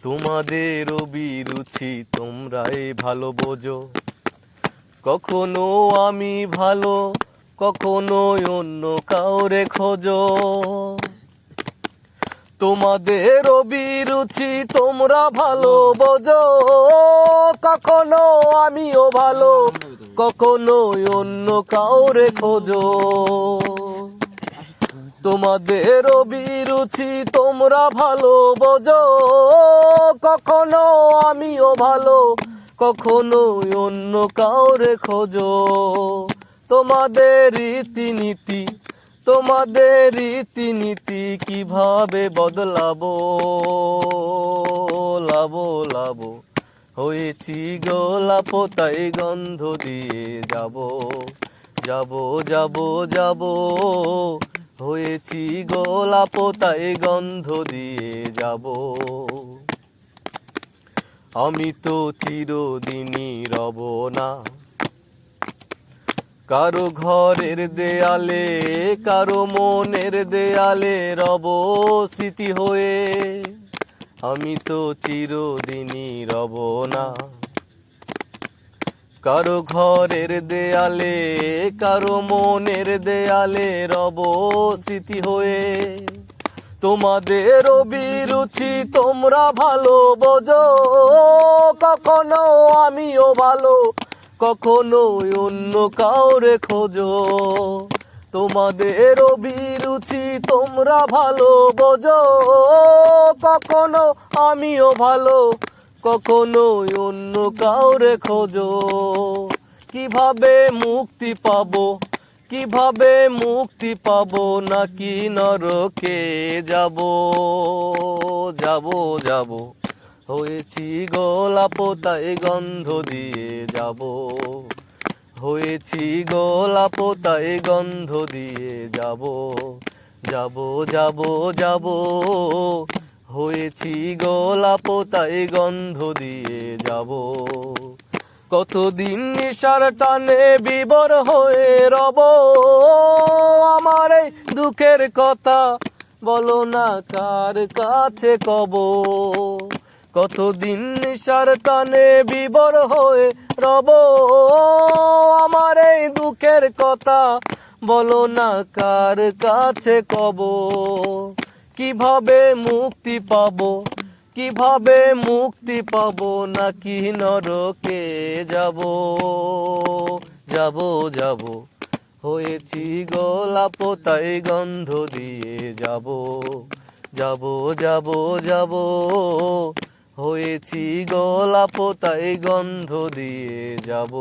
তোমাদের অভিরুচি তোমরাই ভালো বোঝো। কখনো আমি ভালো, কখনো অন্য কাউরে খোঁজো। তোমাদের অভিরুচি তোমরা ভালো বোঝো। কখনো আমিও ভালো, কখনো অন্য কাউরে খোঁজো। তোমাদের অভিরুচি তোমরা ভালো বোঝো। কখনো আমিও ভালো, কখনো অন্য কাউরে খোঁজো। তোমাদের রীতিনীতি, তোমাদের রীতিনীতি কিভাবে বদলাবো, লাবো লাবো হয়েছি গোলাপ, তাই গন্ধ দিয়ে যাবো, যাবো যাবো যাবো হয়েছি গোলাপ, তাই গন্ধ দিয়ে যাবো। আমি তো চিরদিনই রব না কারো ঘরের দেয়ালে, কারো মনের দেয়ালে রব স্মৃতি হয়ে। আমি তো চিরদিনই রব না কারো ঘরের দেয়ালে, কারো মনের দেয়ালে রব স্মৃতি হয়ে। তোমাদের অভিরুচি তোমরা ভালো বোঝো। কখনো আমিও ভালো, কখনো অন্য কাউরে খোঁজো। তোমাদের অভিরুচি তোমরা ভালো বোঝো। কখনো আমিও ভালো, কখনো অন্য কাউরে খোঁজো। কিভাবে মুক্তি পাবো, কিভাবে মুক্তি পাবো, নাকি নরকে যাব, যাব যাব হয়েছি গোলাপ, তাই গন্ধ দিয়ে যাব। হয়েছি গোলাপ, তাই গন্ধ দিয়ে যাব, যাব যাব যাব হয়েছি গোলাপ, তাই গন্ধ দিয়ে যাব। কতদিন নিশার টানে বিবর হয়ে রব। আমার এই দুঃখের কথা বলো না কার কাছে কব। কতদিন নিশার টানে বিবর হয়ে রব। আমার এই দুঃখের কথা বলো না কার কাছে কব। কিভাবে মুক্তি পাবো, কিভাবে মুক্তি পাবো, নাকি নরকে যাব, যাব যাব হয়েছি গোলাপ, তাই গন্ধ দিয়ে যাব, যাব যাব যাব হয়েছি গোলাপ, তাই গন্ধ দিয়ে যাব।